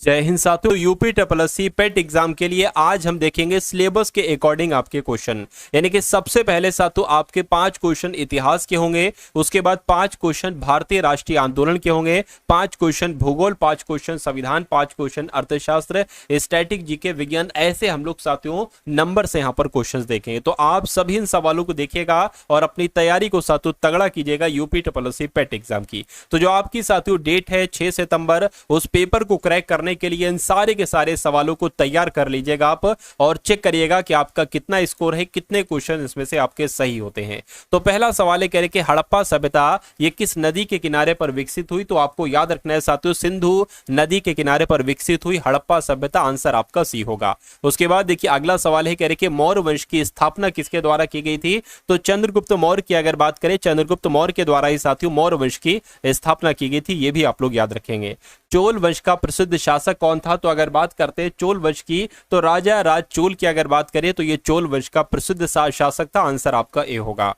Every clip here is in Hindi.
जय हिंद साथियों। UP triple S C PET exam के लिए आज हम देखेंगे सिलेबस के अकॉर्डिंग आपके क्वेश्चन। यानी कि सबसे पहले साथियों आपके 5 क्वेश्चन इतिहास के होंगे, उसके बाद 5 क्वेश्चन भारतीय राष्ट्रीय आंदोलन के होंगे, 5 क्वेश्चन भूगोल, 5 क्वेश्चन संविधान, 5 क्वेश्चन अर्थशास्त्र, स्टैटिक, जीके, विज्ञान। ऐसे हम लोग साथियों नंबर से यहाँ पर क्वेश्चन देखेंगे। तो आप सभी इन सवालों को देखिएगा और अपनी तैयारी को साथियों तगड़ा कीजिएगा UP triple S C PET exam की। तो जो आपकी साथियों डेट है 6 सितंबर, उस पेपर को क्रैक करने के लिए इन सारे के सारे सवालों को तैयार कर लीजिएगा आप और चेक करिएगा कि आपका कितना स्कोर है, कितने क्वेश्चन इसमें से आपके सही होते हैं। तो पहला सवाल है कह रहे कि हड़प्पा सभ्यता ये किस नदी के किनारे पर विकसित हुई। तो आपको याद रखना है साथियों सिंधु नदी के किनारे पर विकसित हुई हड़प्पा सभ्यता। आंसर आपका सी होगा। उसके बाद देखिए अगला सवाल है कह रहे कि मौर्य वंश की स्थापना किसके द्वारा की गई थी। तो चंद्रगुप्त मौर्य की अगर बात करें, चंद्रगुप्त मौर्य के द्वारा ही साथियों मौर्य वंश की स्थापना की गई थी। ये भी आप लोग याद रखेंगे। चोल वंश का प्रसिद्ध शासक कौन था। तो अगर बात करते हैं चोल वंश की, तो राजा राज चोल की अगर बात करें तो ये चोल वंश का प्रसिद्ध शासक था। आंसर आपका ए होगा।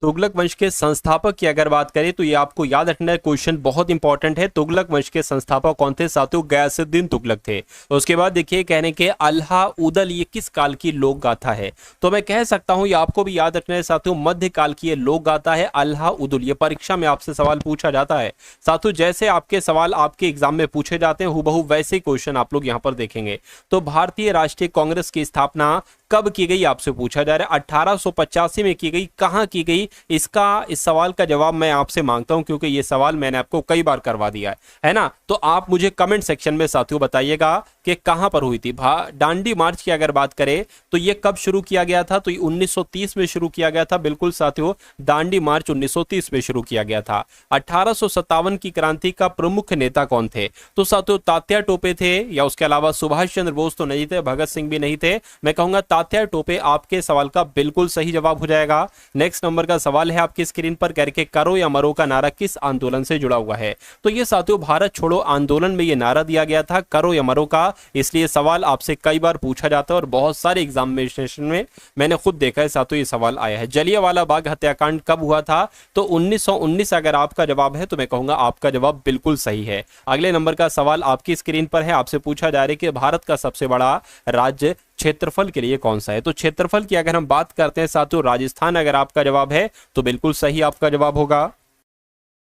तुगलक वंश के संस्थापक की अगर बात करें तो ये आपको याद रखना है, क्वेश्चन बहुत इंपॉर्टेंट है। तुगलक वंश के संस्थापक कौन थे साथियों। गयासुद्दीन तुगलक थे। उसके बाद देखिए कहने के अल्हा उदल ये किस काल की लोक गाथा है। तो मैं कह सकता हूं ये आपको भी याद रखना है साथियों, मध्यकाल की ये लोक गाथा है अल्हा उदल। ये परीक्षा में आपसे सवाल पूछा जाता है साथियों। जैसे आपके सवाल आपके एग्जाम में पूछे जाते हैं हुबहू वैसे क्वेश्चन आप लोग यहाँ पर देखेंगे। तो भारतीय राष्ट्रीय कांग्रेस की स्थापना कब की गई आपसे पूछा जा रहा है। 1885 में की गई। कहां की गई, इस सवाल का जवाब मैं आपसे मांगता हूं क्योंकि ये सवाल मैंने आपको कई बार करवा दिया है ना। तो आप मुझे कमेंट सेक्शन में साथियों बताइएगा कि कहां पर हुई थी। दांडी मार्च की अगर बात करें तो ये कब शुरू किया गया था। तो 1930 में शुरू किया गया था। बिल्कुल साथियों दांडी मार्च 1930 में शुरू किया गया था। 1857 की क्रांति का प्रमुख नेता कौन थे। तो साथियों तात्या टोपे थे, या उसके अलावा सुभाष चंद्र बोस तो नहीं थे, भगत सिंह भी नहीं थे। मैं कहूंगा तात्या टोपे आपके सवाल का बिल्कुल सही जवाब हो जाएगा। नेक्स्ट नंबर का सवाल है आपकी स्क्रीन पर करके करो या मरो का नारा किस आंदोलन से जुड़ा हुआ है। तो ये साथियों भारत छोड़ो आंदोलन में ये नारा दिया गया था, करो या मरो का। इसलिए सवाल आपसे कई बार पूछा जाता है और बहुत सारे एग्जामिनेशन में मैंने खुद देखा है साथियों ये सवाल आया है। जलियांवाला बाग हत्याकांड कब हुआ था। तो 1919 अगर आपका जवाब है तो मैं कहूंगा आपका जवाब बिल्कुल सही है। अगले नंबर का सवाल आपकी स्क्रीन पर है, आपसे पूछा जा रहा है कि भारत का सबसे बड़ा राज्य क्षेत्रफल के लिए कौन सा है। तो क्षेत्रफल की अगर हम बात करते हैं साथियों राजस्थान अगर आपका जवाब है तो बिल्कुल सही आपका जवाब होगा।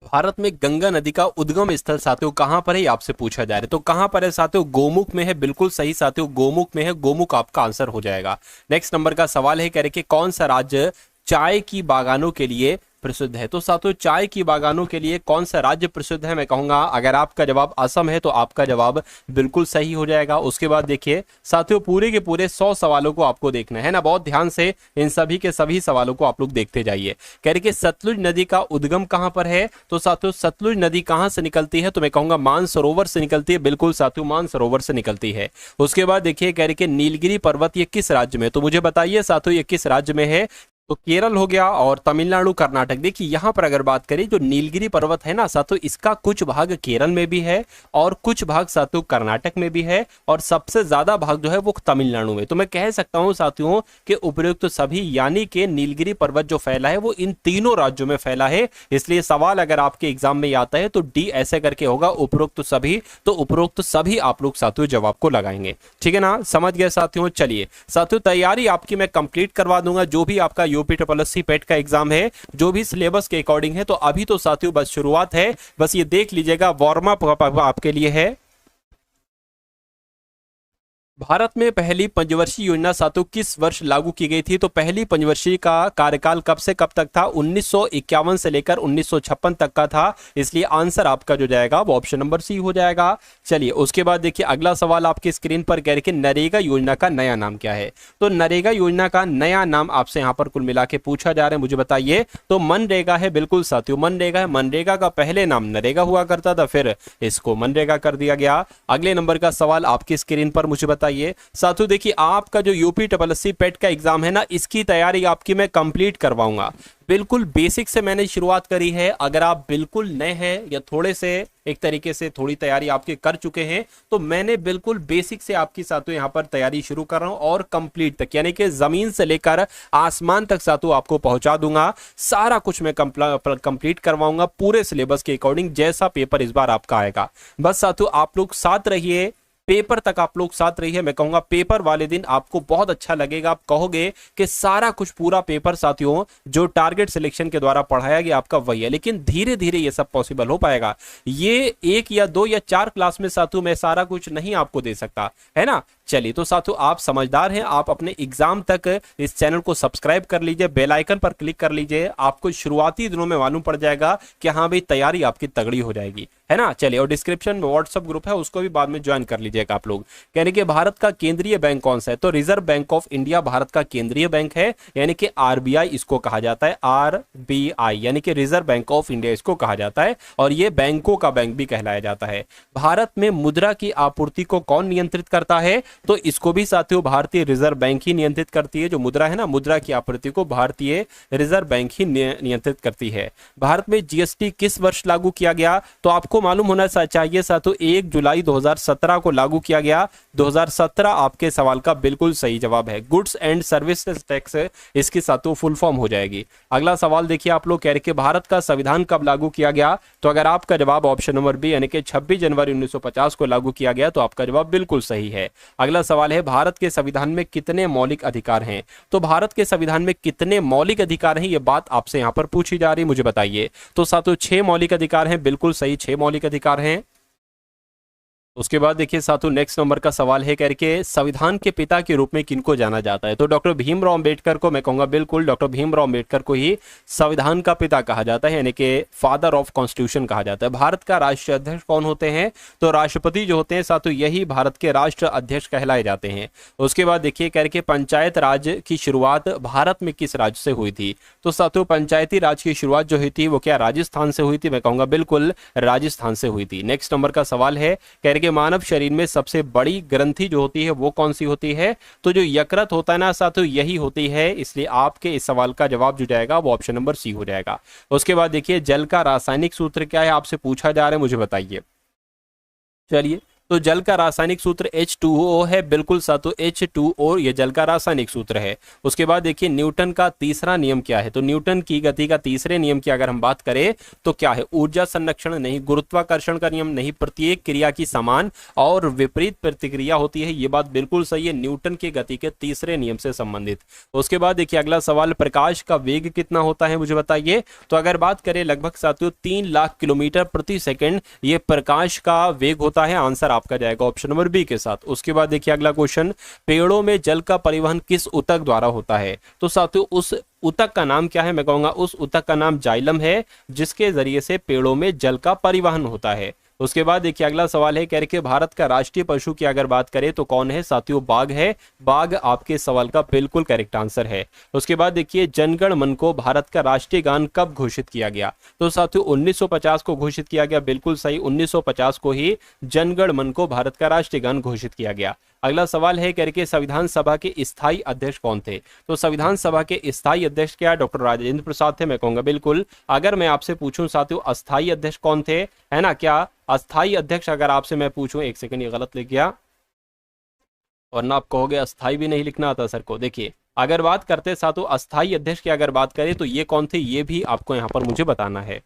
भारत में गंगा नदी का उद्गम स्थल साथियों कहां पर है आपसे पूछा जा रहा है। तो कहां पर है साथियों, गोमुख में है। बिल्कुल सही साथियों गोमुख में है। गोमुख आपका आंसर हो जाएगा। नेक्स्ट नंबर का सवाल है कह रहे कि कौन सा राज्य चाय की बागानों के लिए प्रसिद्ध है। तो साथियों चाय की बागानों के लिए कौन सा राज्य प्रसिद्ध है। मैं कहूंगा अगर आपका जवाब असम है तो आपका जवाब बिल्कुल सही हो जाएगा। उसके बाद देखिए साथियों पूरे के पूरे 100 सवालों को आपको देखना है ना, बहुत ध्यान से इन सभी के सभी सवालों को आप लोग देखते जाइए। कह रहे कि सतलुज नदी का उद्गम कहां पर है। तो साथियों सतलुज नदी कहां से निकलती है। तो मैं कहूंगा मानसरोवर से निकलती है। बिल्कुल साथियों मानसरोवर से निकलती है। उसके बाद देखिए कह रहे कि नीलगिरी पर्वत ये किस राज्य में। तो मुझे बताइए साथियों ये किस राज्य में है। तो केरल हो गया और तमिलनाडु, कर्नाटक। देखिए यहां पर अगर बात करें जो नीलगिरी पर्वत है ना साथियों, इसका कुछ भाग केरल में भी है और कुछ भाग साथियों कर्नाटक में भी है और सबसे ज्यादा भाग जो है वो तमिलनाडु में। तो मैं कह सकता हूं साथियों कि उपयुक्त सभी यानी कि नीलगिरी पर्वत जो फैला है वो इन तीनों राज्यों में फैला है। इसलिए सवाल अगर आपके एग्जाम में आता है तो डी ऐसे करके होगा उपरोक्त सभी। तो उपरोक्त सभी आप लोग साथियों जवाब को लगाएंगे। ठीक है ना, समझ गए साथियों। चलिए साथियों तैयारी आपकी मैं कंप्लीट करवा दूंगा। जो भी आपका यूपी ट्रिपल एस सी पेट का एग्जाम है जो भी सिलेबस के अकॉर्डिंग है। तो अभी तो साथियों बस शुरुआत है, बस ये देख लीजिएगा वार्म अप आपके लिए है। भारत में पहली पंचवर्षीय योजना साथियों किस वर्ष लागू की गई थी। तो पहली पंचवर्षीय का कार्यकाल कब से कब तक था। 1951 से लेकर 1956 तक का था। इसलिए आंसर आपका जो जाएगा वो ऑप्शन नंबर सी हो जाएगा। चलिए उसके बाद देखिए अगला सवाल आपकी स्क्रीन पर कह रहे कि नरेगा योजना का नया नाम क्या है। तो नरेगा योजना का नया नाम आपसे यहाँ पर कुल मिला के पूछा जा रहा है, मुझे बताइए। तो मनरेगा है। बिल्कुल साथियों मनरेगा है। मनरेगा का पहले नाम नरेगा हुआ करता था, फिर इसको मनरेगा कर दिया गया। अगले नंबर का सवाल आपकी स्क्रीन पर मुझे बताइए बताइए साथियों, देखिए आपका जो यूपी SSC पेट का एग्जाम है ना, इसकी तैयारी आपकी मैं कंप्लीट करवाऊंगा। बिल्कुल बेसिक से मैंने शुरुआत करी है। अगर आप बिल्कुल नए हैं या थोड़े से एक तरीके से थोड़ी तैयारी आपके कर चुके हैं, तो मैंने बिल्कुल बेसिक से आपकी साथियों यहाँ पर तैयारी शुरू कर रहा हूँ और कंप्लीट तक, यानी कि जमीन से लेकर आसमान तक साथियों आपको पहुंचा दूंगा। सारा कुछ मैं कंप्लीट करवाऊंगा पूरे सिलेबस के अकॉर्डिंग, जैसा पेपर इस बार आपका आएगा। बस साथियों आप लोग साथ रहिए, पेपर तक आप लोग साथ रहिए। मैं कहूंगा पेपर वाले दिन आपको बहुत अच्छा लगेगा, आप कहोगे कि सारा कुछ पूरा पेपर साथियों जो टारगेट सिलेक्शन के द्वारा पढ़ाया गया आपका वही है। लेकिन धीरे धीरे ये सब पॉसिबल हो पाएगा। ये 1 या 2 या 4 क्लास में साथियों मैं सारा कुछ नहीं आपको दे सकता, है ना। चलिए तो साथियों आप समझदार हैं, आप अपने एग्जाम तक इस चैनल को सब्सक्राइब कर लीजिए, बेल आइकन पर क्लिक कर लीजिए। आपको शुरुआती दिनों में मालूम पड़ जाएगा कि हाँ भाई तैयारी आपकी तगड़ी हो जाएगी, है ना। चलिए, और डिस्क्रिप्शन में व्हाट्सएप ग्रुप है, उसको भी बाद में ज्वाइन कर लीजिएगा आप लोग। कहने के भारत का केंद्रीय बैंक कौन सा है, तो reserve bank of India Bharat का केंद्रीय बैंक है, यानी कि आरबीआई इसको कहा जाता है। आरबीआई यानी कि रिजर्व बैंक ऑफ इंडिया इसको कहा जाता है, और ये बैंकों का बैंक भी कहलाया जाता है। भारत में मुद्रा की आपूर्ति को कौन नियंत्रित करता है, तो इसको भी साथियों भारतीय रिजर्व बैंक ही नियंत्रित करती है। जो मुद्रा है ना, मुद्रा की आपूर्ति को भारतीय रिजर्व बैंक ही नियंत्रित करती है। भारत में जीएसटी किस वर्ष लागू किया गया, तो आपको मालूम होना चाहिए साथियों 1 जुलाई 2017 को लागू किया गया। 2017 आपके सवाल का बिल्कुल सही जवाब है। गुड्स एंड सर्विसेज टैक्स इसकी साथियों फुल फॉर्म हो जाएगी। अगला सवाल देखिए आप लोग कह रहे कि भारत का संविधान कब लागू किया गया, तो अगर आपका जवाब ऑप्शन नंबर बी यानी कि 26 जनवरी 1950 को लागू किया गया, तो आपका जवाब बिल्कुल सही है। अगला सवाल है भारत के संविधान में कितने मौलिक अधिकार हैं, तो भारत के संविधान में कितने मौलिक अधिकार हैं, ये बात आपसे यहां पर पूछी जा रही है, मुझे बताइए। तो साथियों 6 मौलिक अधिकार हैं, बिल्कुल सही 6 मौलिक अधिकार हैं। उसके बाद देखिए साथियों नेक्स्ट नंबर का सवाल है करके संविधान के पिता के रूप में किनको जाना जाता है, तो डॉक्टर भीमराव अंबेडकर को मैं कहूंगा बिल्कुल डॉक्टर भीमराव अंबेडकर को ही संविधान का पिता कहा जाता है, यानी कि फादर ऑफ कॉन्स्टिट्यूशन कहा जाता है। भारत का राष्ट्रीय अध्यक्ष कौन होते हैं, तो राष्ट्रपति जो होते हैं साथियों यही भारत के राष्ट्र अध्यक्ष कहलाए जाते हैं। उसके बाद देखिए करके पंचायत राज की शुरुआत भारत में किस राज्य से हुई थी, तो साथियों पंचायती राज की शुरुआत जो हुई थी वो क्या राजस्थान से हुई थी, मैं कहूंगा बिल्कुल राजस्थान से हुई थी। नेक्स्ट नंबर का सवाल है कह कि मानव शरीर में सबसे बड़ी ग्रंथि जो होती है वो कौन सी होती है, तो जो यकृत होता है ना साथियों यही होती है, इसलिए आपके इस सवाल का जवाब जो जाएगा वो ऑप्शन नंबर सी हो जाएगा। उसके बाद देखिए जल का रासायनिक सूत्र क्या है, आपसे पूछा जा रहा है, मुझे बताइए। चलिए, तो जल का रासायनिक सूत्र H2O है, बिल्कुल साथियों H2O ये जल का रासायनिक सूत्र है। उसके बाद देखिए न्यूटन का तीसरा नियम क्या है, तो न्यूटन की गति का तीसरे नियम की अगर हम बात करें तो क्या है, ऊर्जा संरक्षण नहीं, गुरुत्वाकर्षण का नियम नहीं, प्रत्येक क्रिया की समान और विपरीत प्रतिक्रिया होती है, ये बात बिल्कुल सही है, न्यूटन की गति के तीसरे नियम से संबंधित। उसके बाद देखिए अगला सवाल, प्रकाश का वेग कितना होता है, मुझे बताइए। तो अगर बात करें लगभग साथियों 3 लाख किलोमीटर प्रति सेकेंड ये प्रकाश का वेग होता है, आंसर आपका जाएगा ऑप्शन नंबर बी के साथ। उसके बाद देखिए अगला क्वेश्चन, पेड़ों में जल का परिवहन किस ऊतक द्वारा होता है, तो साथियों उस ऊतक का नाम क्या है, मैं कहूंगा उस ऊतक का नाम जाइलम है, जिसके जरिए से पेड़ों में जल का परिवहन होता है। उसके बाद देखिए अगला सवाल है कह रहे कि भारत का राष्ट्रीय पशु की अगर बात करें तो कौन है, साथियों बाघ है, बाघ आपके सवाल का बिल्कुल करेक्ट आंसर है। उसके बाद देखिए जनगण मन को भारत का राष्ट्रीय गान कब घोषित किया गया, तो साथियों 1950 को घोषित किया गया, बिल्कुल सही 1950 को ही जनगण मन को भारत का राष्ट्रीय गान घोषित किया गया। अगला सवाल है करके संविधान सभा के स्थायी अध्यक्ष कौन थे, तो संविधान सभा के स्थायी अध्यक्ष क्या डॉक्टर राजेंद्र प्रसाद थे, मैं कहूंगा बिल्कुल। अगर मैं आपसे पूछूं साथियों अस्थायी अध्यक्ष कौन थे, है ना, क्या अस्थायी अध्यक्ष अगर आपसे मैं पूछूं, एक सेकंड ये गलत लिख गया और ना आप कहोगे अस्थायी भी नहीं लिखना आता सर को। देखिए अगर बात करते साथियों अस्थायी अध्यक्ष की अगर बात करें तो ये कौन थे, ये भी आपको यहाँ पर मुझे बताना है।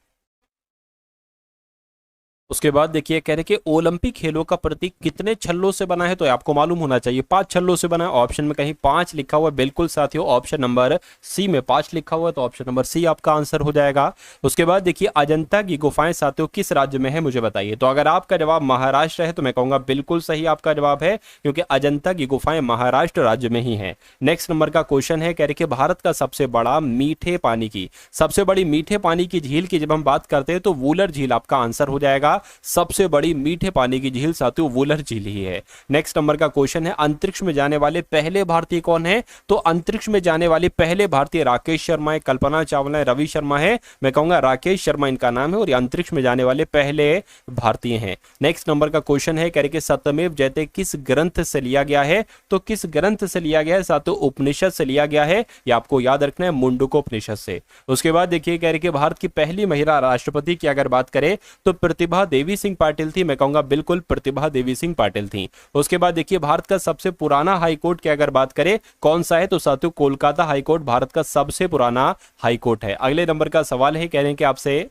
उसके बाद देखिए कह रहे कि ओलंपिक खेलों का प्रतीक कितने छल्लों से बना है, तो आपको मालूम होना चाहिए 5 छल्लों से बना है। ऑप्शन में कहीं 5 लिखा हुआ है, बिल्कुल साथियों ऑप्शन नंबर सी में 5 लिखा हुआ है, तो ऑप्शन नंबर सी आपका आंसर हो जाएगा। उसके बाद देखिए अजंता की गुफाएं साथियों किस राज्य में है, मुझे बताइए। तो अगर आपका जवाब महाराष्ट्र है तो मैं कहूंगा बिल्कुल सही आपका जवाब है, क्योंकि अजंता की गुफाएं महाराष्ट्र राज्य में ही है। नेक्स्ट नंबर का क्वेश्चन है कह रहे कि भारत का सबसे बड़ा मीठे पानी की सबसे बड़ी मीठे पानी की झील की जब हम बात करते हैं तो वूलर झील आपका आंसर हो जाएगा। सबसे बड़ी मीठे पानी की झील साथियों वुलर झील ही है। नेक्स्ट नंबर का क्वेश्चन है, अंतरिक्ष में जाने वाले पहले भारतीय कौन है? तो अंतरिक्ष में जाने वाले पहले भारतीय राकेश शर्मा है, कल्पना चावला है, रवि शर्मा है। मैं कहूंगा राकेश शर्मा इनका नाम है और ये अंतरिक्ष में जाने वाले पहले भारतीय हैं। नेक्स्ट नंबर का क्वेश्चन है, कह रहे कि सत्यमेव जयते किस ग्रंथ से लिया गया है? तो किस ग्रंथ से लिया गया है साथियों? उपनिषद से लिया गया है। ये आपको याद रखना है, मुंडकोपनिषद से। उसके बाद देखिए कह रहे कि भारत की पहली महिला राष्ट्रपति की अगर बात करें तो प्रतिभा देवी सिंह पाटिल थी। मैं कहूंगा बिल्कुल प्रतिभा देवी सिंह पाटिल थी। उसके बाद देखिए भारत का सबसे पुराना हाईकोर्ट की अगर बात करें कौन सा है? तो साथियों कोलकाता हाईकोर्ट भारत का सबसे पुराना हाईकोर्ट है। अगले नंबर का सवाल है, कह रहे हैं कि आपसे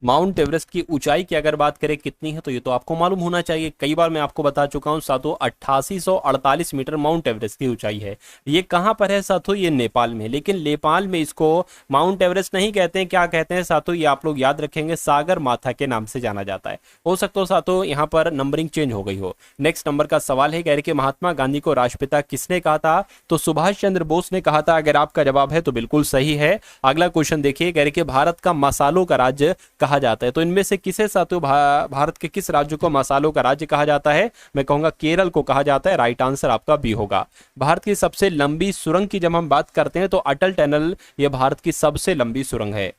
माउंट एवरेस्ट की ऊंचाई की अगर बात करें कितनी है? तो ये तो आपको मालूम होना चाहिए, कई बार मैं आपको बता चुका हूं साथियों, 8848 मीटर माउंट एवरेस्ट की ऊंचाई है। ये कहां पर है साथियों? ये नेपाल में। लेकिन नेपाल में इसको माउंट एवरेस्ट नहीं कहते हैं, क्या कहते हैं साथियों? ये आप लोग याद रखेंगे, सागर माथा के नाम से जाना जाता है। हो सकता हो साथियों यहाँ पर नंबरिंग चेंज हो गई हो। नेक्स्ट नंबर का सवाल है, कह रहे कि महात्मा गांधी को राष्ट्रपिता किसने कहा था? तो सुभाष चंद्र बोस ने कहा था। अगर आपका जवाब है तो बिल्कुल सही है। अगला क्वेश्चन देखिए, कह रहे कि भारत का मसालों का राज्य कहा जाता है। तो इनमें से किसे साथियों भारत के किस राज्य को मसालों का राज्य कहा जाता है? मैं कहूंगा केरल को कहा जाता है। राइट आंसर आपका बी होगा। भारत की सबसे लंबी सुरंग की जब हम बात करते हैं तो अटल टनल ये भारत की सबसे लंबी सुरंग है।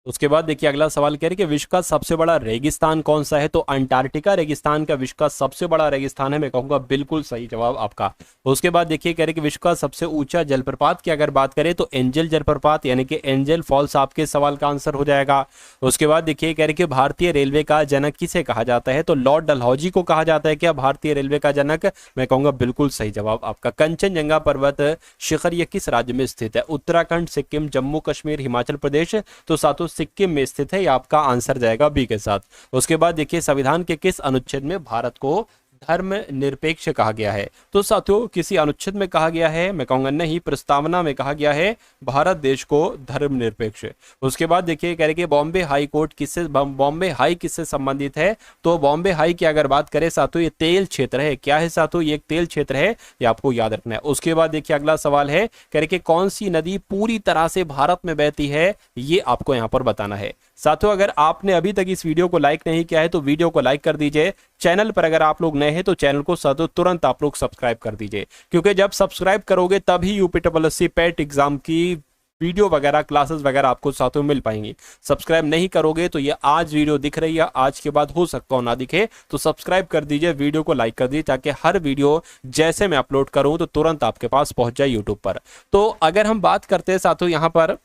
उसके बाद देखिए अगला सवाल कह रहे कि विश्व का सबसे बड़ा रेगिस्तान कौन सा है? तो अंटार्कटिका रेगिस्तान का विश्व का सबसे बड़ा रेगिस्तान है। मैं कहूंगा बिल्कुल सही जवाब आपका। उसके बाद देखिए कह रहे कि विश्व का सबसे ऊंचा जलप्रपात की अगर बात करें तो एंजल जलप्रपात यानी कि एंजल फॉल्स आपके सवाल का आंसर हो जाएगा। उसके बाद देखिए कह रहे कि भारतीय रेलवे का जनक किसे कहा जाता है? तो लॉर्ड डलहौजी को कहा जाता है क्या भारतीय रेलवे का जनक? मैं कहूंगा बिल्कुल सही जवाब आपका। कंचनजंगा पर्वत शिखर ये किस राज्य में स्थित है? उत्तराखंड, सिक्किम, जम्मू कश्मीर, हिमाचल प्रदेश। तो सातों सिक्किम में स्थित है। ये आपका आंसर जाएगा बी के साथ। उसके बाद देखिए संविधान के किस अनुच्छेद में भारत को धर्मनिरपेक्ष कहा गया है? तो साथियों किसी अनुच्छेद में कहा गया है? मैं कहूंगा नहीं, प्रस्तावना में कहा गया है भारत देश को धर्मनिरपेक्ष। उसके बाद देखिए कह रहे कि बॉम्बे हाई कोर्ट किससे, बॉम्बे हाई किससे संबंधित है? तो बॉम्बे हाई की अगर बात करें साथियों ये तेल क्षेत्र है। क्या है साथियों? ये एक तेल क्षेत्र है, ये आपको याद रखना है। उसके बाद देखिए अगला सवाल है, कह रहे कि कौन सी नदी पूरी तरह से भारत में बहती है? ये आपको यहां पर बताना है। साथियों अगर आपने अभी तक इस वीडियो को लाइक नहीं किया है तो वीडियो को लाइक कर दीजिए। चैनल पर अगर आप लोग नए हैं तो चैनल को साथियों तुरंत आप लोग सब्सक्राइब कर दीजिए, क्योंकि जब सब्सक्राइब करोगे तभी यूपीएससी पेट एग्जाम की वीडियो वगैरह क्लासेस वगैरह आपको साथियों मिल पाएंगी। सब्सक्राइब नहीं करोगे तो ये आज वीडियो दिख रही है, आज के बाद हो सकता हो ना दिखे, तो सब्सक्राइब कर दीजिए, वीडियो को लाइक कर दीजिए, ताकि हर वीडियो जैसे मैं अपलोड करूं तो तुरंत आपके पास पहुंच जाए यूट्यूब पर। तो अगर हम बात करते हैं साथियों यहाँ पर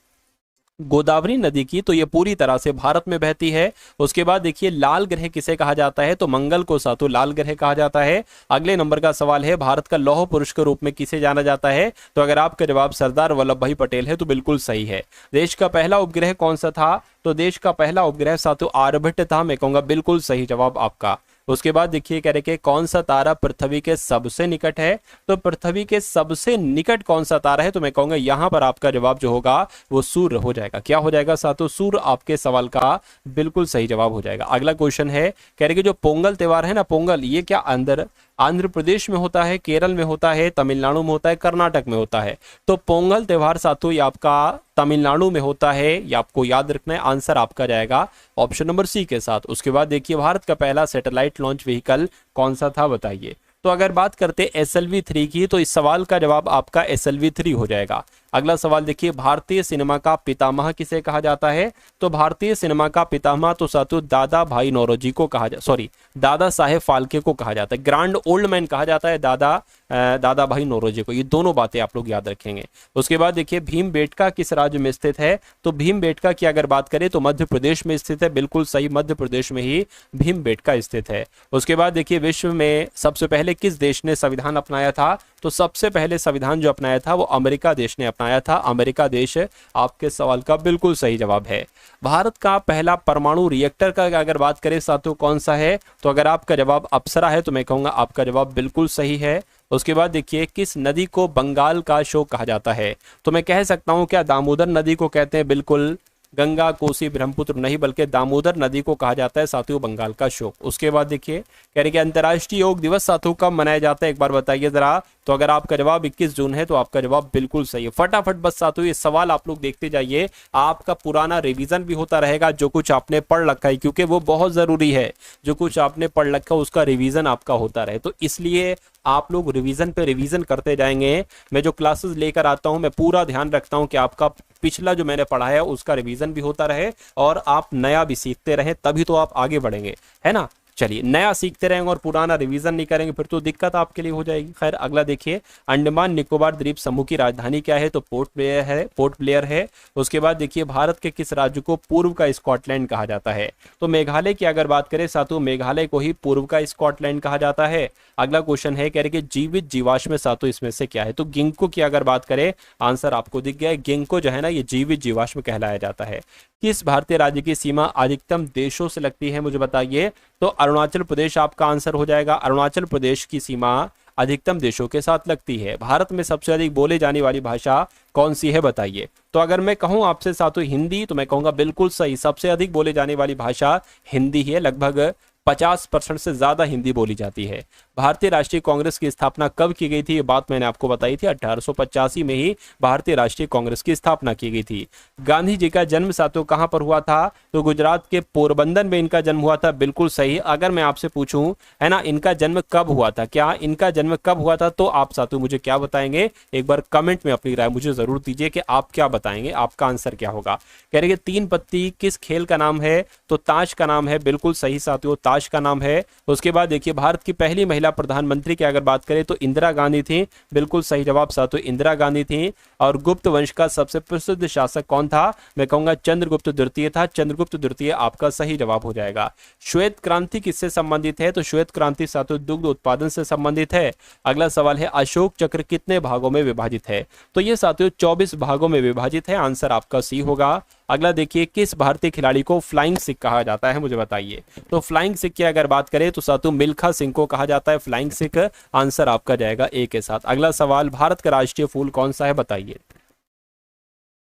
गोदावरी नदी की, तो ये पूरी तरह से भारत में बहती है। उसके बाद देखिए लाल ग्रह किसे कहा जाता है? तो मंगल को साथियों लाल ग्रह कहा जाता है। अगले नंबर का सवाल है, भारत का लौह पुरुष के रूप में किसे जाना जाता है? तो अगर आपका जवाब सरदार वल्लभ भाई पटेल है तो बिल्कुल सही है। देश का पहला उपग्रह कौन सा था? तो देश का पहला उपग्रह साथियों आर्यभट्ट था। मैं कहूंगा बिल्कुल सही जवाब आपका। उसके बाद देखिए कह रहे कि कौन सा तारा पृथ्वी के सबसे निकट है? तो पृथ्वी के सबसे निकट कौन सा तारा है? तो मैं कहूंगा यहां पर आपका जवाब जो होगा वो सूर्य हो जाएगा। क्या हो जाएगा साथियों? सूर्य आपके सवाल का बिल्कुल सही जवाब हो जाएगा। अगला क्वेश्चन है, कह रहे कि जो पोंगल त्योहार है ना, पोंगल ये क्या आंध्र प्रदेश में होता है, केरल में होता है, तमिलनाडु में होता है, कर्नाटक में होता है? तो पोंगल त्योहार साथियों ये आपका तमिलनाडु में होता है, ये आपको याद रखना है। आंसर आपका जाएगा ऑप्शन नंबर सी के साथ। उसके बाद देखिए भारत का पहला सैटेलाइट लॉन्च व्हीकल कौन सा था, बताइए। तो अगर बात करते SLV-3 की, तो इस सवाल का जवाब आपका SLV-3 हो जाएगा। अगला सवाल देखिए, भारतीय सिनेमा का पितामह किसे कहा जाता है? तो भारतीय सिनेमा का पितामह तो साथियों दादा भाई नौरोजी को कहा दादा साहेब फाल्के को कहा जाता है। ग्रैंड ओल्ड मैन कहा जाता है दादा भाई नौरोजी को। ये दोनों बातें आप लोग याद रखेंगे। उसके बाद देखिए भीमबेटका किस राज्य में स्थित है? तो भीमबेटका की अगर बात करें तो मध्य प्रदेश में स्थित है। बिल्कुल सही, मध्य प्रदेश में ही भीमबेटका स्थित है। उसके बाद देखिए विश्व में सबसे पहले किस देश ने संविधान अपनाया था? तो सबसे पहले संविधान जो अपनाया था वो अमेरिका देश ने अपनाया था। अमेरिका देश आपके सवाल का बिल्कुल सही जवाब है। भारत का पहला परमाणु रिएक्टर का अगर बात करें साथियों कौन सा है? तो अगर आपका जवाब अप्सरा है तो मैं कहूंगा आपका जवाब बिल्कुल सही है। उसके बाद देखिए किस नदी को बंगाल का शोक कहा जाता है? तो मैं कह सकता हूं क्या दामोदर नदी को कहते हैं? बिल्कुल गंगा, कोसी, ब्रह्मपुत्र नहीं बल्कि दामोदर नदी को कहा जाता है साथियों बंगाल का शोक। उसके बाद देखिए कह रहे कि अंतर्राष्ट्रीय योग दिवस साथियों कब मनाया जाता है, एक बार बताइए जरा। तो अगर आपका जवाब 21 जून है तो आपका जवाब बिल्कुल सही है। फटाफट बस साथियों ये सवाल आप लोग देखते जाइए, आपका पुराना रिवीजन भी होता रहेगा जो कुछ आपने पढ़ रखा है, क्योंकि वो बहुत जरूरी है। जो कुछ आपने पढ़ रखा है उसका रिवीजन आपका होता रहे, तो इसलिए आप लोग रिवीजन पे रिवीजन करते जाएंगे। मैं जो क्लासेस लेकर आता हूं मैं पूरा ध्यान रखता हूं कि आपका पिछला जो मैंने पढ़ा है उसका रिवीजन भी होता रहे और आप नया भी सीखते रहें, तभी तो आप आगे बढ़ेंगे, है ना। चलिए, नया सीखते रहेंगे और पुराना रिवीजन नहीं करेंगे फिर तो दिक्कत आपके लिए हो जाएगी। खैर अगला देखिए, अंडमान निकोबार द्वीप समूह की राजधानी क्या है, तो पोर्ट ब्लेयर है। उसके बाद देखिए, भारत के किस राज्य को पूर्व का स्कॉटलैंड कहा जाता है, तो मेघालय की अगर बात करें साथियों, मेघालय को ही पूर्व का स्कॉटलैंड कहा जाता है। अगला क्वेश्चन है कह रहे कि जीवित जीवाश्म साथियों इसमें से क्या है, तो गिंको की अगर बात करें, आंसर आपको दिख गया है, गिंको जो है ना ये जीवित जीवाश्म कहलाया जाता है। किस भारतीय राज्य की सीमा अधिकतम देशों से लगती है, मुझे बताइए। तो अरुणाचल प्रदेश आपका आंसर हो जाएगा। अरुणाचल प्रदेश की सीमा अधिकतम देशों के साथ लगती है। भारत में सबसे अधिक बोले जाने वाली भाषा कौन सी है बताइए। तो अगर मैं कहूं आपसे साथियों हिंदी, तो मैं कहूंगा बिल्कुल सही, सबसे अधिक बोले जाने वाली भाषा हिंदी है। लगभग 50% से ज्यादा हिंदी बोली जाती है। भारतीय राष्ट्रीय कांग्रेस की स्थापना कब की गई थी, ये बात मैंने आपको बताई थी, 1885 में ही भारतीय राष्ट्रीय कांग्रेस की स्थापना की गई थी। गांधी जी का जन्म साथियों कहां पर हुआ था, तो गुजरात के पोरबंदर में इनका जन्म हुआ था, बिल्कुल सही। अगर मैं आपसे पूछूं है ना इनका जन्म कब हुआ था, क्या इनका जन्म कब हुआ था, तो आप साथियों मुझे क्या बताएंगे, एक बार कमेंट में अपनी राय मुझे जरूर दीजिए कि आप क्या बताएंगे, आपका आंसर क्या होगा। कह रहे तीन पत्ती किस खेल का नाम है, तो ताश का नाम है, बिल्कुल सही साथियों, ताश का नाम है। उसके बाद देखिए, भारत की पहली महिला प्रधानमंत्री की अगर बात करें तो इंदिरा गांधी थी, बिल्कुल सही जवाब साथियों, इंदिरा गांधी थी। और गुप्त वंश का सबसे प्रसिद्ध शासक कौन था, मैं कहूंगा चंद्रगुप्त द्वितीय था, चंद्रगुप्त द्वितीय आपका सही जवाब हो जाएगा। श्वेत क्रांति किससे संबंधित है, तो श्वेत क्रांति साथियों दुग्ध उत्पादन से संबंधित है। अगला सवाल है, अशोक चक्र कितने भागों में विभाजित है, तो ये साथियों 24 भागों में विभाजित है, आंसर आपका सी होगा। अगला देखिए, किस भारतीय खिलाड़ी को फ्लाइंग सिख कहा जाता है, मुझे बताइए। तो फ्लाइंग सिख की अगर बात करें तो साथियों मिल्खा सिंह को कहा जाता है फ्लाइंग सिख, आंसर आपका जाएगा ए के साथ। अगला सवाल, भारत का राष्ट्रीय फूल कौन सा है बताइए।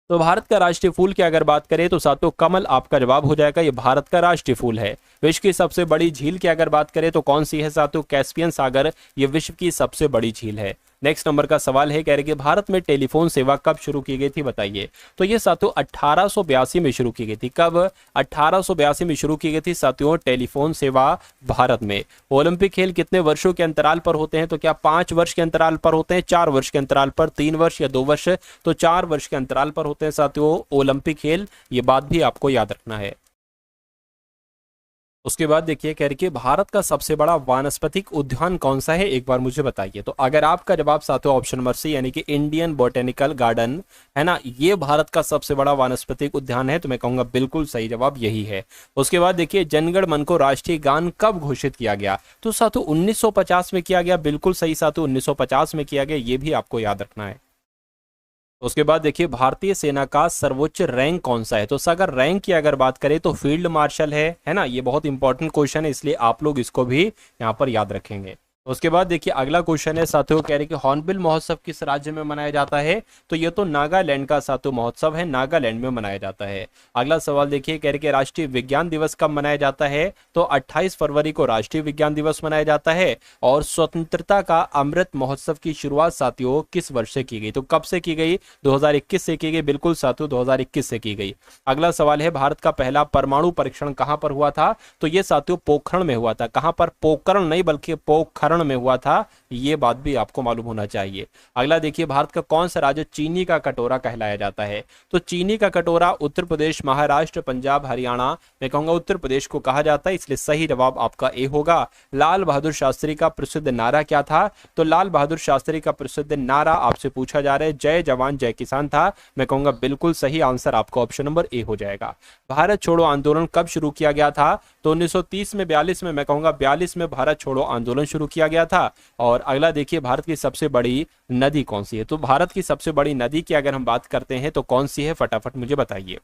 तो भारत का राष्ट्रीय फूल की अगर बात करें तो साथियों कमल आपका जवाब हो जाएगा, ये भारत का राष्ट्रीय फूल है। विश्व की सबसे बड़ी झील की अगर बात करें तो कौन सी है साथियों, कैस्पियन सागर, ये विश्व की सबसे बड़ी झील है। नेक्स्ट नंबर का सवाल है, कह रहे कि भारत में टेलीफोन सेवा कब शुरू की गई थी बताइए। तो ये साथियों 1882 में शुरू की गई थी। कब, 1882 में शुरू की गई थी साथियों टेलीफोन सेवा भारत में। ओलंपिक खेल कितने वर्षों के अंतराल पर होते हैं, तो क्या 5 वर्ष के अंतराल पर होते हैं, 4 वर्ष के अंतराल पर, 3 वर्ष या 2 वर्ष, तो 4 वर्ष के अंतराल पर होते हैं साथियों ओलंपिक खेल, ये बात भी आपको याद रखना है। उसके बाद देखिए कह रही कि भारत का सबसे बड़ा वानस्पतिक उद्यान कौन सा है, एक बार मुझे बताइए। तो अगर आपका जवाब साथियों ऑप्शन नंबर सी यानी कि इंडियन बॉटेनिकल गार्डन है ना, ये भारत का सबसे बड़ा वानस्पतिक उद्यान है, तो मैं कहूंगा बिल्कुल सही जवाब यही है। उसके बाद देखिए, जनगण मन को राष्ट्रीय गान कब घोषित किया गया, तो साथियों 1950 में किया गया, बिल्कुल सही साथियों 1950 में किया गया, ये भी आपको याद रखना है। उसके बाद देखिए, भारतीय सेना का सर्वोच्च रैंक कौन सा है, तो अगर रैंक की अगर बात करें तो फील्ड मार्शल है ना, ये बहुत इंपॉर्टेंट क्वेश्चन है, इसलिए आप लोग इसको भी यहाँ पर याद रखेंगे। उसके बाद देखिए, अगला क्वेश्चन है साथियों, कह रहे कि हॉर्नबिल महोत्सव किस राज्य में मनाया जाता है, तो ये तो नागालैंड का साथियों महोत्सव है, नागालैंड में मनाया जाता है। अगला सवाल देखिए, कह रहे कि राष्ट्रीय विज्ञान दिवस कब मनाया जाता है, तो 28 फरवरी को राष्ट्रीय विज्ञान दिवस मनाया जाता है। और स्वतंत्रता का अमृत महोत्सव की शुरुआत साथियों किस वर्ष से की गई, तो कब से की गई, 2021 से की गई, बिल्कुल साथियों 2021 से की गई। अगला सवाल है, भारत का पहला परमाणु परीक्षण कहां पर हुआ था, तो ये साथियों पोखरण में हुआ था। कहां पर, पोखरण नहीं बल्कि पोखरण में हुआ था, ये बात भी आपको मालूम होना चाहिए। अगला देखिए, भारत का कौन सा राज्य चीनी का कटोरा कहलाया जाता है, तो चीनी का कटोरा उत्तर प्रदेश, महाराष्ट्र, पंजाब, हरियाणा, मैं कहूंगा उत्तर प्रदेश को कहा जाता है, इसलिए सही जवाब आपका ए होगा। लाल बहादुर शास्त्री का प्रसिद्ध नारा क्या था, तो लाल बहादुर शास्त्री का प्रसिद्ध नारा आपसे पूछा जा रहा है जय जवान जय किसान था, मैं कहूंगा बिल्कुल सही, आंसर आपका ऑप्शन नंबर ए हो जाएगा। भारत छोड़ो आंदोलन कब शुरू किया गया था, तो 1930 में, 42 में, मैं कहूंगा 42 में भारत छोड़ो आंदोलन शुरू किया गया था। और अगला देखिए, भारत की सबसे बड़ी नदी कौन सी है, तो भारत की सबसे बड़ी नदी की अगर हम बात करते हैं तो कौन सी है, फटाफट मुझे बताइए।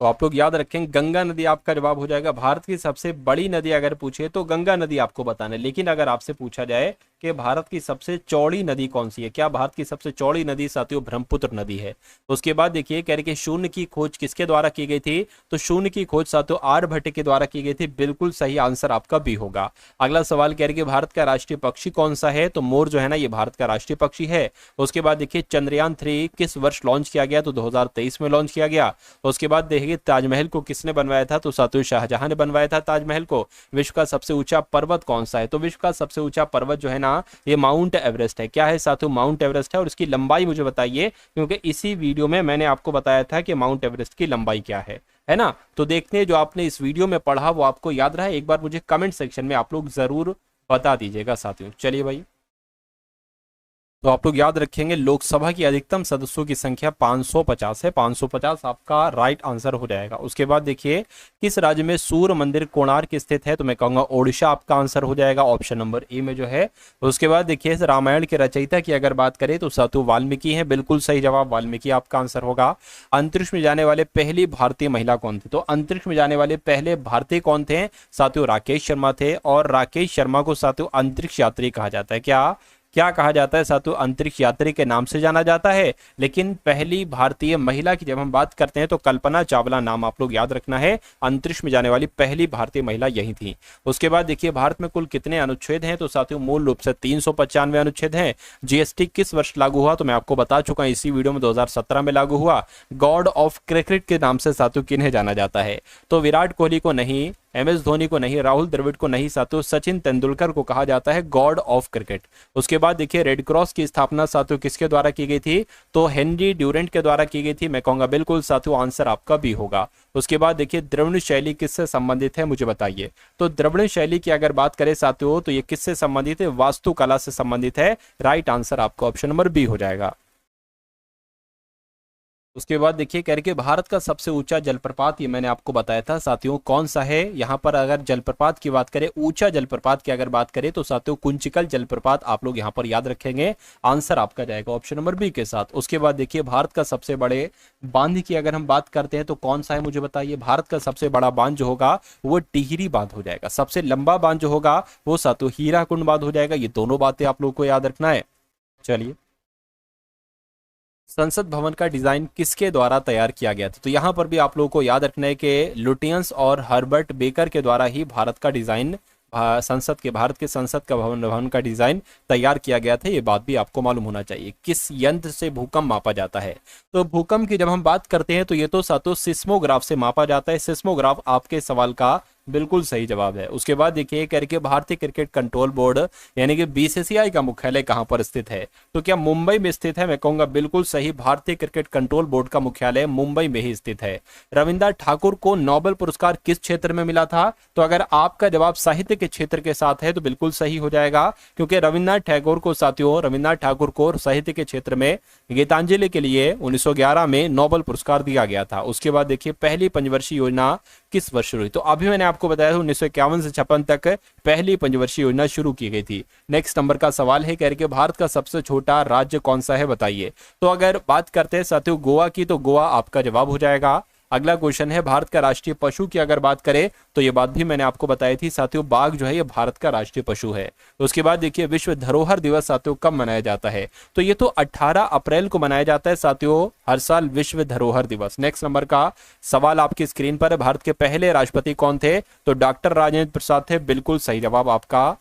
तो आप लोग याद रखें, गंगा नदी आपका जवाब हो जाएगा। भारत की सबसे बड़ी नदी अगर पूछे तो गंगा नदी आपको बताना है, लेकिन अगर आपसे पूछा जाए कि भारत की सबसे चौड़ी नदी कौन सी है। क्या भारत की सबसे चौड़ी नदी साथियों ब्रह्मपुत्र नदी है। उसके बाद देखिए कह रहे कि शून्य की खोज किसके द्वारा की गई थी, तो शून्य की खोज साथियों आर्यभट्ट के द्वारा की गई थी। बिल्कुल सही आंसर आपका बी होगा। अगला सवाल कह रहे कि भारत का राष्ट्रीय पक्षी कौन सा है, तो मोर जो है ना ये भारत का राष्ट्रीय पक्षी है। उसके बाद देखिए चंद्रयान 3 किस वर्ष लॉन्च किया गया, तो 2023 में लॉन्च किया गया। उसके बाद देखिए ताजमहल को किसने बनवाया था, तो साथियों शाहजहां ने बनवाया था ताजमहल को। विश्व का सबसे ऊंचा पर्वत कौन सा है, तो विश्व का सबसे ऊंचा पर्वत जो है ना ये माउंट एवरेस्ट है। क्या है साथियों, माउंट एवरेस्ट है। और इसकी लंबाई मुझे बताइए, क्योंकि इसी वीडियो में मैंने आपको बताया था कि माउंट एवरेस्ट की लंबाई क्या है ना। तो देखते हैं जो आपने इस वीडियो में पढ़ा वो आपको याद रहा है, एक बार मुझे कमेंट सेक्शन में आप लोग जरूर बता दीजिएगा साथियों। चलिए भाई, तो आप लोग याद रखेंगे लोकसभा की अधिकतम सदस्यों की संख्या 550 है। 550 आपका राइट आंसर हो जाएगा। उसके बाद देखिए किस राज्य में सूर्य मंदिर कोणार्क स्थित है, तो मैं कहूंगा ओडिशा आपका आंसर हो जाएगा, ऑप्शन नंबर ए में जो है। उसके बाद देखिए रामायण के रचयिता की अगर बात करें तो साधु वाल्मीकि है। बिल्कुल सही जवाब, वाल्मीकि आपका आंसर होगा। अंतरिक्ष में जाने वाले पहली भारतीय महिला कौन थी, तो अंतरिक्ष में जाने वाले पहले भारतीय कौन थे, साथियों राकेश शर्मा थे। और राकेश शर्मा को साथियों अंतरिक्ष यात्री कहा जाता है। क्या कहा जाता है साथियों, अंतरिक्ष यात्री के नाम से जाना जाता है। लेकिन पहली भारतीय महिला की जब हम बात करते हैं तो कल्पना चावला नाम आप लोग याद रखना है। अंतरिक्ष में जाने वाली पहली भारतीय महिला यही थी। उसके बाद देखिए भारत में कुल कितने अनुच्छेद हैं, तो साथियों मूल रूप से 395 अनुच्छेद हैं। जीएसटी किस वर्ष लागू हुआ, तो मैं आपको बता चुका हूं इसी वीडियो में, 2017 में लागू हुआ। गॉड ऑफ क्रिकेट के नाम से साथियों किन्हें जाना जाता है, तो विराट कोहली को नहीं, एमएस धोनी को नहीं, राहुल द्रविड़ को नहीं, साथियों सचिन तेंदुलकर को कहा जाता है गॉड ऑफ क्रिकेट। उसके बाद देखिए रेड क्रॉस की स्थापना साथियों किसके द्वारा की गई थी, तो हेनरी ड्यूरेंट के द्वारा की गई थी। मैं कहूंगा बिल्कुल साथियों आंसर आपका भी होगा। उसके बाद देखिए द्रविड़ शैली किससे संबंधित है, मुझे बताइए। तो द्रविड़ शैली की अगर बात करें साथियों तो ये किससे संबंधित है, वास्तुकला से संबंधित है। राइट आंसर आपका ऑप्शन नंबर बी हो जाएगा। उसके बाद देखिए कह रहे कि भारत का सबसे ऊंचा जलप्रपात, ये मैंने आपको बताया था साथियों कौन सा है। यहाँ पर अगर जलप्रपात की बात करें, ऊंचा जलप्रपात की अगर बात करें तो साथियों कुंचिकल जलप्रपात आप लोग यहाँ पर याद रखेंगे। आंसर आपका जाएगा ऑप्शन नंबर बी के साथ। उसके बाद देखिए भारत का सबसे बड़े बांध की अगर हम बात करते हैं तो कौन सा है, मुझे बताइए। भारत का सबसे बड़ा बांध जो होगा वो टिहरी बांध हो जाएगा। सबसे लंबा बांध जो होगा वो साथियों हीराकुंड बांध हो जाएगा। ये दोनों बातें आप लोग को याद रखना है। चलिए, संसद भवन का डिजाइन किसके द्वारा तैयार किया गया था, तो यहां पर भी आप लोगों को याद रखना है कि लुटियंस और हर्बर्ट बेकर के द्वारा ही भारत का डिजाइन भारत के संसद का भवन का डिजाइन तैयार किया गया था। ये बात भी आपको मालूम होना चाहिए। किस यंत्र से भूकंप मापा जाता है, तो भूकंप की जब हम बात करते हैं तो ये तो सातों सिस्मोग्राफ से मापा जाता है। सिस्मोग्राफ आपके सवाल का बिल्कुल सही जवाब है। उसके बाद देखिए करके भारतीय क्रिकेट कंट्रोल बोर्ड यानी कि बीसीसीआई का मुख्यालय कहां पर स्थित है, तो क्या मुंबई में स्थित है, मैं कहूंगा बिल्कुल सही। भारतीय क्रिकेट कंट्रोल बोर्ड का मुख्यालय मुंबई में ही स्थित है। रविंद्रनाथ ठाकुर को नोबेल पुरस्कार किस क्षेत्र में मिला था, तो अगर आपका जवाब साहित्य के क्षेत्र के साथ है तो बिल्कुल सही हो जाएगा, क्योंकि रविंद्रनाथ ठाकुर को साहित्य के क्षेत्र में गीतांजलि के लिए 1911 में नोबेल पुरस्कार दिया गया था। उसके बाद देखिए पहली पंचवर्षीय योजना किस वर्ष शुरू हुई, तो अभी मैंने आपको बताया था 1951 से 56 तक पहली पंचवर्षीय योजना शुरू की गई थी। नेक्स्ट नंबर का सवाल है कह रहे कि भारत का सबसे छोटा राज्य कौन सा है, बताइए। तो अगर बात करते हैं साथियों गोवा की, तो गोवा आपका जवाब हो जाएगा। अगला क्वेश्चन है भारत का राष्ट्रीय पशु की अगर बात करें तो ये बात भी मैंने आपको बताई थी साथियों, बाघ जो है ये भारत का राष्ट्रीय पशु है। उसके बाद देखिए विश्व धरोहर दिवस साथियों कब मनाया जाता है, तो ये तो 18 अप्रैल को मनाया जाता है साथियों, हर साल विश्व धरोहर दिवस। नेक्स्ट नंबर का सवाल आपकी स्क्रीन पर है, भारत के पहले राष्ट्रपति कौन थे, तो डॉक्टर राजेंद्र प्रसाद थे। बिल्कुल सही जवाब आपका।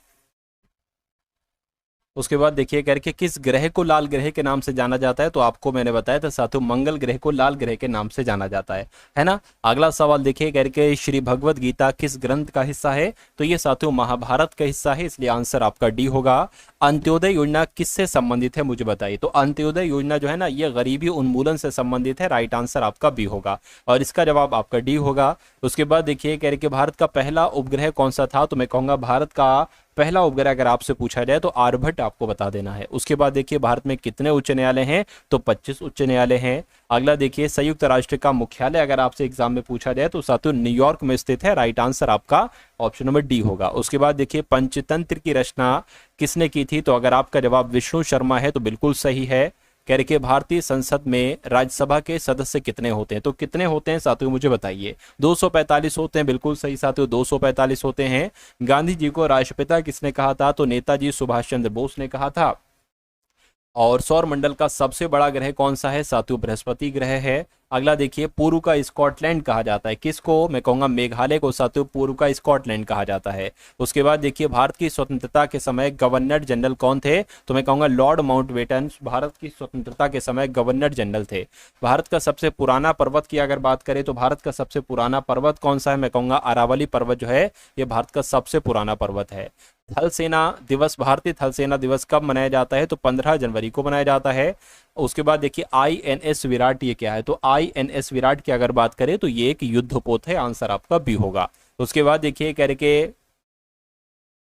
उसके बाद देखिए करके किस ग्रह को लाल ग्रह के नाम से जाना जाता है, तो आपको मैंने बताया था साथियों मंगल ग्रह को लाल ग्रह के नाम से जाना जाता है ना। अगला सवाल देखिए करके श्री भगवत गीता किस ग्रंथ का हिस्सा है, तो ये साथियों महाभारत का हिस्सा है, इसलिए आंसर आपका डी होगा। अंत्योदय योजना किससे संबंधित है, मुझे बताइए। तो अंत्योदय योजना जो है ना ये गरीबी उन्मूलन से संबंधित है। राइट आंसर आपका बी होगा और इसका जवाब आपका डी होगा। उसके बाद देखिए कह रहे कि भारत का पहला उपग्रह कौन सा था, तो मैं कहूंगा भारत का पहला उपग्रह अगर आपसे पूछा जाए तो आर्यभट्ट आपको बता देना है। उसके बाद देखिए भारत में कितने उच्च न्यायालय हैं, तो 25 उच्च न्यायालय हैं। अगला देखिए संयुक्त राष्ट्र का मुख्यालय अगर आपसे एग्जाम में पूछा जाए तो साथियों न्यूयॉर्क में स्थित है। राइट आंसर आपका ऑप्शन नंबर डी होगा। उसके बाद देखिए पंचतंत्र की रचना किसने की थी, तो अगर आपका जवाब विष्णु शर्मा है तो बिल्कुल सही है। कह रहे कि भारतीय संसद में राज्यसभा के सदस्य कितने होते हैं, तो कितने होते हैं साथियों मुझे बताइए। 245 होते हैं, बिल्कुल सही साथियों, 245 होते हैं। गांधी जी को राष्ट्रपिता किसने कहा था, तो नेताजी सुभाष चंद्र बोस ने कहा था। और सौर मंडल का सबसे बड़ा ग्रह कौन सा है साथियों, बृहस्पति ग्रह है। अगला देखिए, पूर्व का स्कॉटलैंड कहा जाता है किसको, मैं कहूंगा मेघालय को साथियों पूर्व का स्कॉटलैंड कहा जाता है। उसके बाद देखिए, भारत की स्वतंत्रता के समय गवर्नर जनरल कौन थे, तो मैं कहूंगा लॉर्ड माउंटबेटन भारत की स्वतंत्रता के समय गवर्नर जनरल थे। भारत का सबसे पुराना पर्वत की अगर बात करें तो भारत का सबसे पुराना पर्वत कौन सा है, मैं कहूंगा अरावली पर्वत जो है ये भारत का सबसे पुराना पर्वत है। थल सेना दिवस, भारतीय थल सेना दिवस कब मनाया जाता है, तो 15 जनवरी को मनाया जाता है। उसके बाद देखिए, INS विराट ये क्या है, तो INS विराट की अगर बात करें तो ये एक युद्धपोत है, आंसर आपका बी होगा। उसके बाद देखिए, कह रहे कि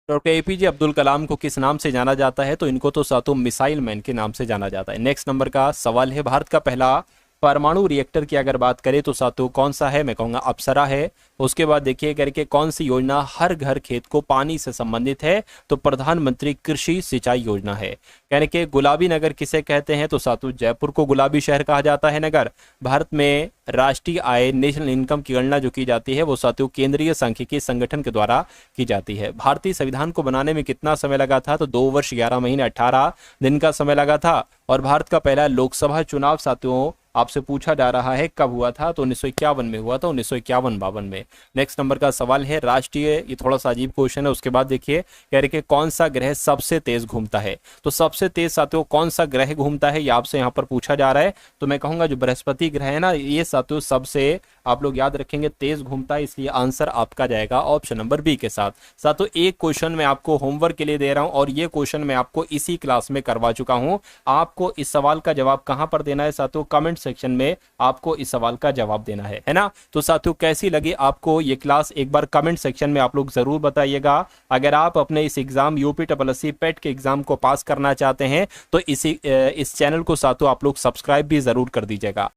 डॉक्टर APJ अब्दुल कलाम को किस नाम से जाना जाता है, तो इनको तो सातों मिसाइल मैन के नाम से जाना जाता है। नेक्स्ट नंबर का सवाल है, भारत का पहला परमाणु रिएक्टर की अगर बात करें तो सातों कौन सा है, मैं कहूंगा अप्सरा है। उसके बाद देखिए, करके कौन सी योजना हर घर खेत को पानी से संबंधित है, तो प्रधानमंत्री कृषि सिंचाई योजना है। कहने के गुलाबी नगर किसे कहते हैं, तो सातों जयपुर को गुलाबी शहर कहा जाता है नगर। भारत में राष्ट्रीय आय नेशनल इनकम की गणना जो की जाती है वो साथियों केंद्रीय सांख्यिकी संगठन के द्वारा की जाती है। भारतीय संविधान को बनाने में कितना समय लगा था, तो 2 वर्ष 11 महीने 18 दिन का समय लगा था। और भारत का पहला लोकसभा चुनाव साथियों आपसे पूछा जा रहा है कब हुआ था, तो 1951 में हुआ था, 1951-52 में। नेक्स्ट नंबर का सवाल है राष्ट्रीय, ये थोड़ा सा अजीब क्वेश्चन है। उसके बाद देखिए, कह रहे कि कौन सा ग्रह सबसे तेज घूमता है, तो सबसे तेज साथियों कौन सा ग्रह घूमता है ये आपसे यहाँ पर पूछा जा रहा है। तो मैं कहूंगा जो बृहस्पति ग्रह है ना, ये साथियों सबसे आप लोग याद रखेंगे तेज घूमता है, इसलिए आंसर आपका जाएगा ऑप्शन नंबर बी के साथ। साथियों एक क्वेश्चन मैं आपको होमवर्क के लिए दे रहा हूं और ये क्वेश्चन मैं आपको इसी क्लास में करवा चुका हूं। आपको इस सवाल का जवाब कहां पर देना है साथियों, कमेंट सेक्शन में आपको इस सवाल का जवाब देना है ना। तो साथियों कैसी लगी आपको ये क्लास, एक बार कमेंट सेक्शन में आप लोग जरूर बताइएगा। अगर आप अपने इस एग्जाम UPSSC पेट के एग्जाम को पास करना चाहते हैं तो इस चैनल को साथियों आप लोग सब्सक्राइब भी जरूर कर दीजिएगा।